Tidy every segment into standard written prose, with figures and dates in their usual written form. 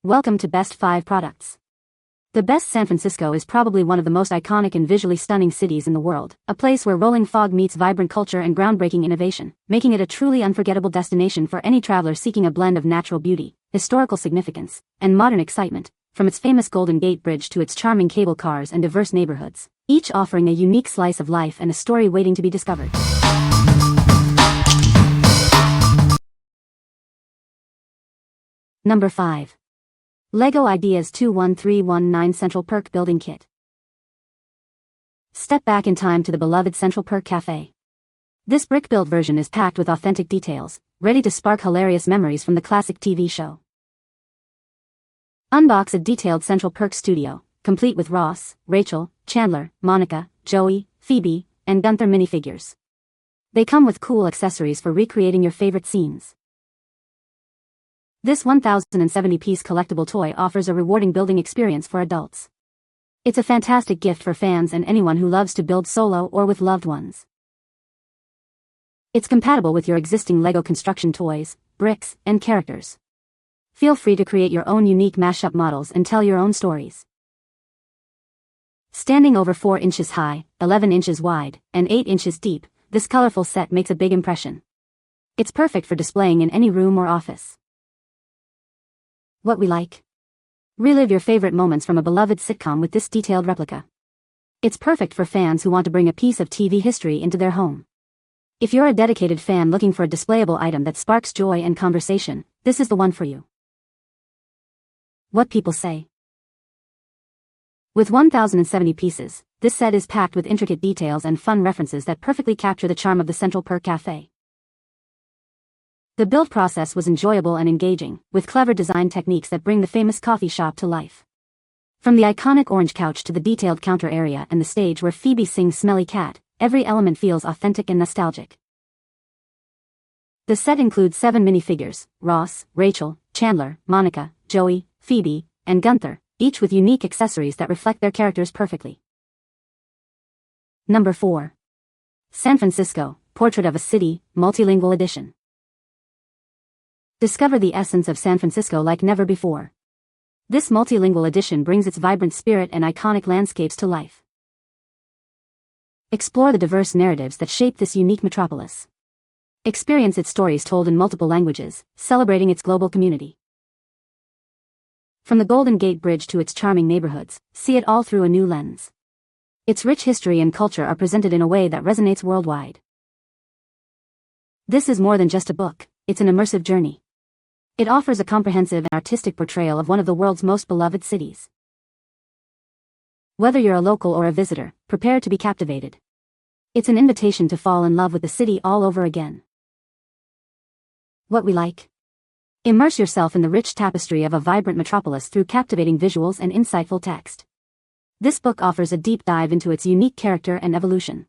Welcome to Best 5 Products. The best San Francisco is probably one of the most iconic and visually stunning cities in the world, a place where rolling fog meets vibrant culture and groundbreaking innovation, making it a truly unforgettable destination for any traveler seeking a blend of natural beauty, historical significance, and modern excitement, from its famous Golden Gate Bridge to its charming cable cars and diverse neighborhoods, each offering a unique slice of life and a story waiting to be discovered. Number 5. LEGO Ideas 21319 Central Perk Building Kit. Step back in time to the beloved Central Perk Cafe. This brick-built version is packed with authentic details, ready to spark hilarious memories from the classic TV show. Unbox a detailed Central Perk studio, complete with Ross, Rachel, Chandler, Monica, Joey, Phoebe, and Gunther minifigures. They come with cool accessories for recreating your favorite scenes. This 1,070-piece collectible toy offers a rewarding building experience for adults. It's a fantastic gift for fans and anyone who loves to build solo or with loved ones. It's compatible with your existing LEGO construction toys, bricks, and characters. Feel free to create your own unique mashup models and tell your own stories. Standing over 4 inches high, 11 inches wide, and 8 inches deep, this colorful set makes a big impression. It's perfect for displaying in any room or office. What we like? Relive your favorite moments from a beloved sitcom with this detailed replica. It's perfect for fans who want to bring a piece of TV history into their home. If you're a dedicated fan looking for a displayable item that sparks joy and conversation, this is the one for you. What people say. With 1,070 pieces, this set is packed with intricate details and fun references that perfectly capture the charm of the Central Perk Cafe. The build process was enjoyable and engaging, with clever design techniques that bring the famous coffee shop to life. From the iconic orange couch to the detailed counter area and the stage where Phoebe sings Smelly Cat, every element feels authentic and nostalgic. The set includes 7 minifigures: Ross, Rachel, Chandler, Monica, Joey, Phoebe, and Gunther, each with unique accessories that reflect their characters perfectly. Number 4. San Francisco, Portrait of a City, Multilingual Edition. Discover the essence of San Francisco like never before. This multilingual edition brings its vibrant spirit and iconic landscapes to life. Explore the diverse narratives that shape this unique metropolis. Experience its stories told in multiple languages, celebrating its global community. From the Golden Gate Bridge to its charming neighborhoods, see it all through a new lens. Its rich history and culture are presented in a way that resonates worldwide. This is more than just a book, it's an immersive journey. It offers a comprehensive and artistic portrayal of one of the world's most beloved cities. Whether you're a local or a visitor, prepare to be captivated. It's an invitation to fall in love with the city all over again. What we like? Immerse yourself in the rich tapestry of a vibrant metropolis through captivating visuals and insightful text. This book offers a deep dive into its unique character and evolution.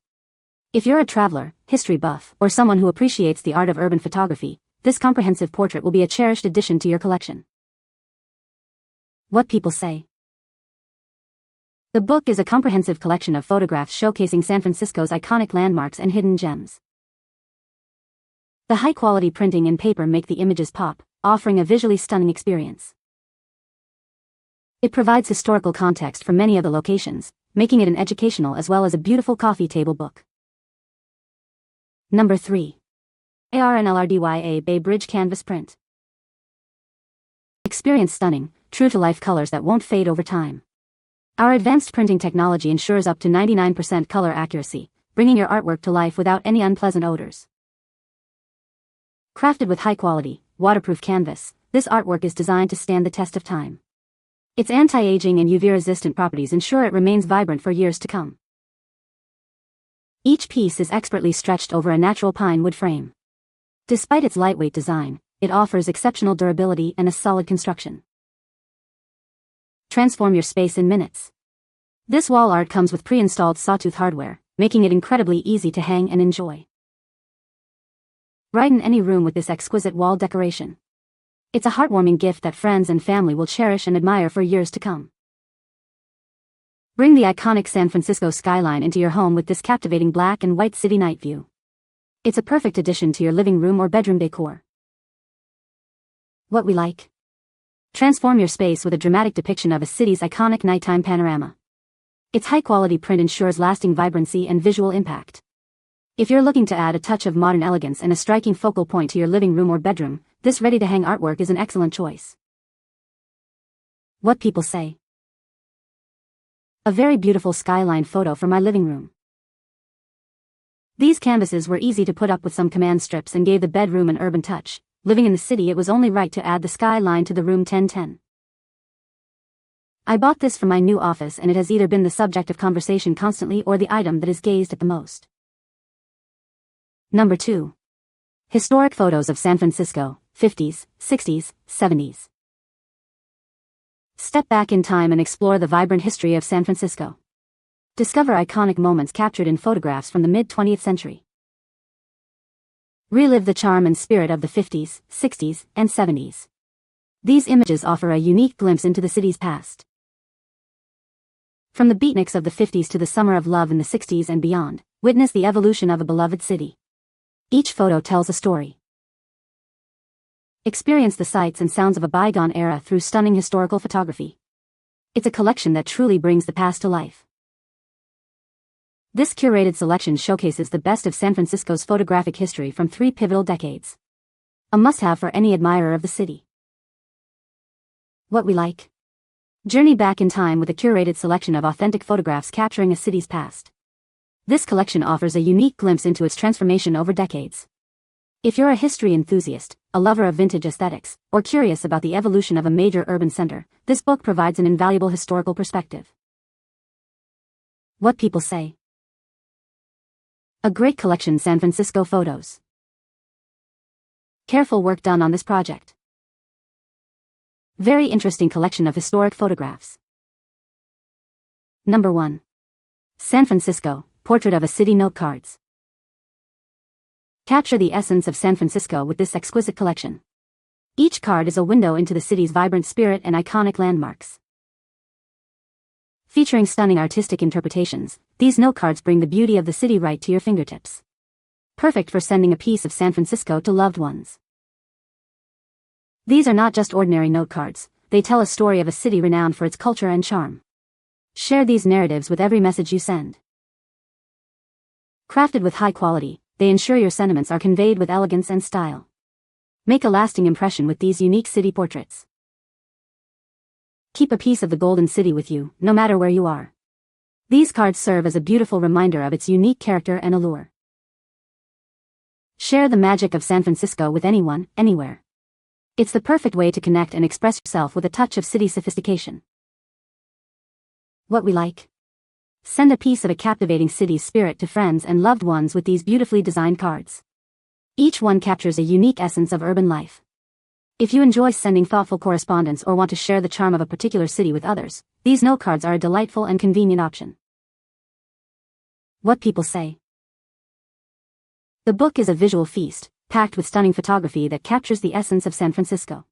If you're a traveler, history buff, or someone who appreciates the art of urban photography, this comprehensive portrait will be a cherished addition to your collection. What people say. The book is a comprehensive collection of photographs showcasing San Francisco's iconic landmarks and hidden gems. The high-quality printing and paper make the images pop, offering a visually stunning experience. It provides historical context for many of the locations, making it an educational as well as a beautiful coffee table book. Number 3. ARNLRDYA Bay Bridge Canvas Print. Experience stunning, true-to-life colors that won't fade over time. Our advanced printing technology ensures up to 99% color accuracy, bringing your artwork to life without any unpleasant odors. Crafted with high-quality, waterproof canvas, this artwork is designed to stand the test of time. Its anti-aging and UV-resistant properties ensure it remains vibrant for years to come. Each piece is expertly stretched over a natural pine wood frame. Despite its lightweight design, it offers exceptional durability and a solid construction. Transform your space in minutes. This wall art comes with pre-installed sawtooth hardware, making it incredibly easy to hang and enjoy. Brighten any room with this exquisite wall decoration. It's a heartwarming gift that friends and family will cherish and admire for years to come. Bring the iconic San Francisco skyline into your home with this captivating black and white city night view. It's a perfect addition to your living room or bedroom decor. What we like? Transform your space with a dramatic depiction of a city's iconic nighttime panorama. Its high-quality print ensures lasting vibrancy and visual impact. If you're looking to add a touch of modern elegance and a striking focal point to your living room or bedroom, this ready-to-hang artwork is an excellent choice. What people say. A very beautiful skyline photo for my living room. These canvases were easy to put up with some command strips and gave the bedroom an urban touch. Living in the city, it was only right to add the skyline to the room 1010. I bought this for my new office, and it has either been the subject of conversation constantly or the item that is gazed at the most. Number 2. Historic photos of San Francisco, 50s, 60s, 70s. Step back in time and explore the vibrant history of San Francisco. Discover iconic moments captured in photographs from the mid-20th century. Relive the charm and spirit of the 50s, 60s, and 70s. These images offer a unique glimpse into the city's past. From the beatniks of the 50s to the summer of love in the 60s and beyond, witness the evolution of a beloved city. Each photo tells a story. Experience the sights and sounds of a bygone era through stunning historical photography. It's a collection that truly brings the past to life. This curated selection showcases the best of San Francisco's photographic history from 3 pivotal decades. A must-have for any admirer of the city. What we like. Journey back in time with a curated selection of authentic photographs capturing a city's past. This collection offers a unique glimpse into its transformation over decades. If you're a history enthusiast, a lover of vintage aesthetics, or curious about the evolution of a major urban center, this book provides an invaluable historical perspective. What people say. A great collection, San Francisco photos. Careful work done on this project. Very interesting collection of historic photographs. Number 1. San Francisco, Portrait of a City Notecards. Capture the essence of San Francisco with this exquisite collection. Each card is a window into the city's vibrant spirit and iconic landmarks. Featuring stunning artistic interpretations, these notecards bring the beauty of the city right to your fingertips. Perfect for sending a piece of San Francisco to loved ones. These are not just ordinary notecards, they tell a story of a city renowned for its culture and charm. Share these narratives with every message you send. Crafted with high quality, they ensure your sentiments are conveyed with elegance and style. Make a lasting impression with these unique city portraits. Keep a piece of the Golden City with you, no matter where you are. These cards serve as a beautiful reminder of its unique character and allure. Share the magic of San Francisco with anyone, anywhere. It's the perfect way to connect and express yourself with a touch of city sophistication. What we like. Send a piece of a captivating city's spirit to friends and loved ones with these beautifully designed cards. Each one captures a unique essence of urban life. If you enjoy sending thoughtful correspondence or want to share the charm of a particular city with others, these notecards are a delightful and convenient option. What people say. The book is a visual feast, packed with stunning photography that captures the essence of San Francisco.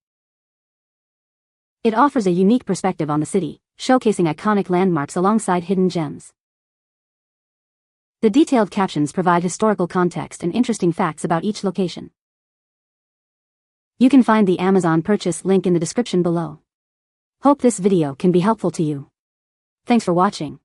It offers a unique perspective on the city, showcasing iconic landmarks alongside hidden gems. The detailed captions provide historical context and interesting facts about each location. You can find the Amazon purchase link in the description below. Hope this video can be helpful to you. Thanks for watching.